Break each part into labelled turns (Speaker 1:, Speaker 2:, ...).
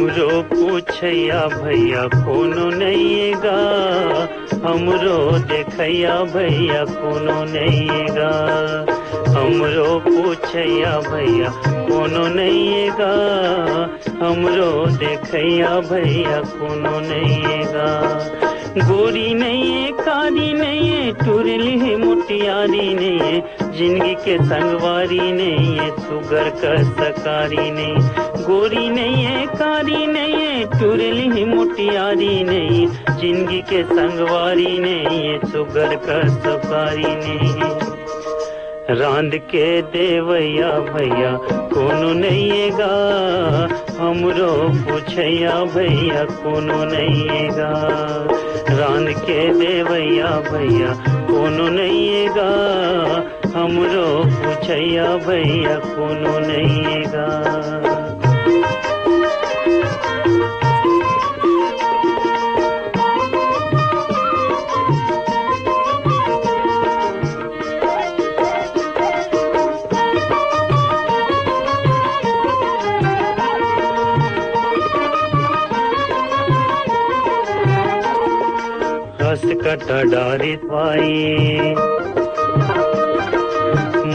Speaker 1: हमरो पूछैया भैया कोनो नैयेगा, हमरो देखैया भैया कोनो नैयेगा। हमरो पूछैया भैया कोनो नैयेगा, हमरो देखैया भैया कोनो नैयेगा। गोरी नहीं कारी नहीं टुरली मुटियारी नहीं, जिंदगी के संगवारी नहीं सुगर का सकारी नहीं। गोरी नहीं कारी नहीं टुरली मुटियारी नहीं, जिंदगी के संगवारी नहीं सुगर का सकारी नहीं। रांद के देवैया भैया कोनो नैयेगा, हमरो पूछैया भैया कोनो नैयेगा। रांद के देवैया भैया कोनो नैयेगा, हमरो पूछैया भैया कोनो नैयेगा। हंस कटा डारित वाई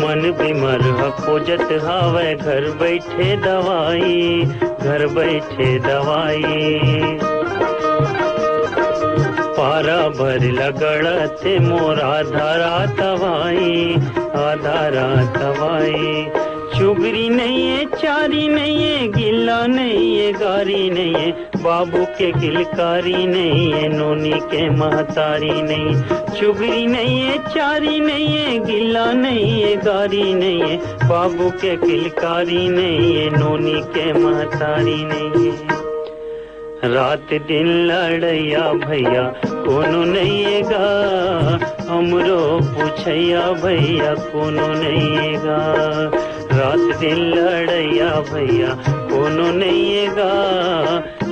Speaker 1: मन बीमार खोजत हावे, घर बैठे दवाई घर बैठे दवाई। पारा भर लगड़ते मोर आधारा तवाई आधारा तवाई। चुगरी नहीं है चारी नहीं है गिल्ला नहीं है गारी नहीं है, बाबू के किलकारी नहीं है नोनी के महतारी नहीं। चुगरी नहीं है चारी नहीं है गिल्ला नहीं है गारी नहीं है, बाबू के किलकारी नहीं है नोनी के महतारी नहीं है। रात दिन लड़ैया भैया कोनो नैयेगा, हमरो पूछैया भैया कोनो नैयेगा। रात दिन लड़ैया भैया कोनो नैयेगा,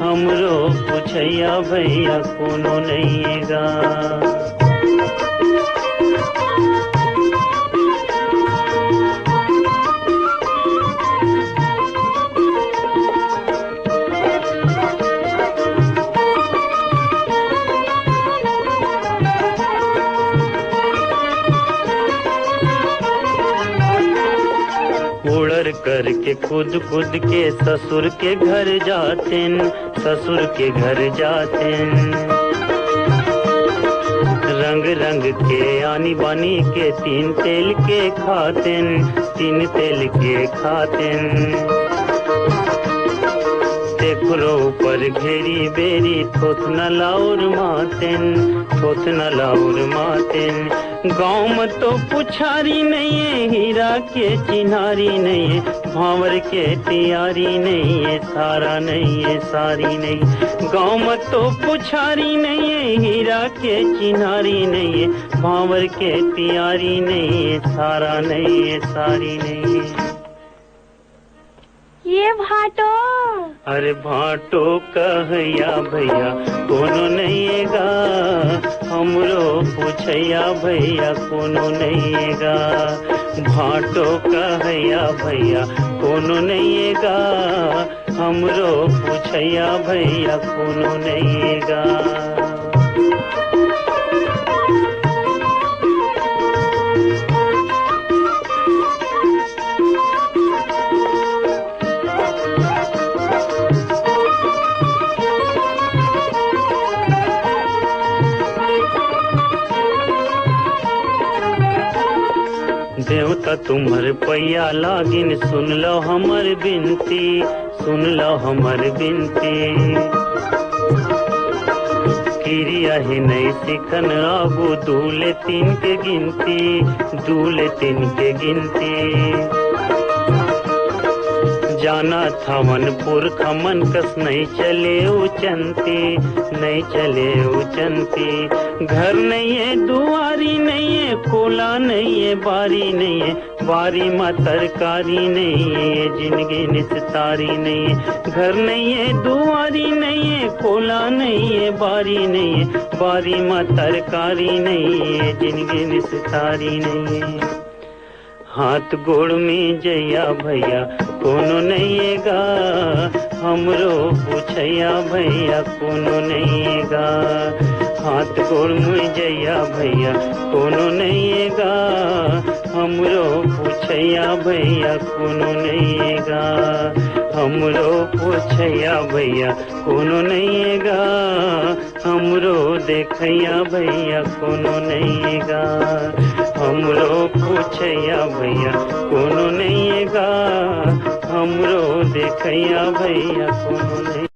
Speaker 1: हमरो पूछैया भैया कोनो नैयेगा। उड़र करके कूद कूद के ससुर के घर जाते, ससुर के घर जाते। रंग रंग के आनी बानी के तीन तेल के खाते, तीन तेल के खाते। देखरो ऊपर घेरी बेरी थोथ न लाउर मातेन, थोथ न लाउर मातेन। गाँव में तो पुछारी नहीं है, हीरा के चिन्हारी नहीं है, भावर के तियारी नहीं है, सारा नहीं है सारी नहीं। गाँव में तो पुछारी नहीं है, हीरा के चिन्हारी नहीं है, भावर के तियारी नहीं है, सारा नहीं है सारी नहीं है।
Speaker 2: ये भाटो
Speaker 1: अरे भाटो कहैया भैया कोनो नैयेगा, हमरो पूछैया भैया कोनो नैयेगा। भाटो कहैया भैया कोनो नैयेगा, हमरो पूछैया भैया कोनो नैयेगा। देवता तुम्हारे पैया लागिन, सुन लो हमर बिनती, सुन लो हमर बिनती। किरिया ही नहीं सिखन आगू दूले तीन के गिनती, दूले तीन के गिनती। जाना था मनपुर खमन कस नहीं चले उचंती, नहीं चले उचंती। घर नहीं है दुआरी नहीं है, कोला नहीं है बारी नहीं है, बारी माँ तरकारी नहीं है, जिंदगी निस्तारी नहीं है। घर नहीं है दुआरी नहीं है, कोला नहीं है बारी नहीं है, बारी माँ तरकारी नहीं है, जिंदगी निस्तारी नहीं है। हाथ गोड़ में जैया भैया कोनो नैयेगा, हमरो पूछैया भैया कोनो नहीं गा। हाथ गोड़ मुझैया भैया कोनो नहीं गा। हमरो पूछैया भैया कोनो नहीं गा। हमरो पूछैया भैया कोनो नहीं गा। हमरो देखैया भैया कोनो नहीं गा। हमरो पूछैया भैया कोनो नहीं गा। हमरो देखैया भैया कोनो नहीं।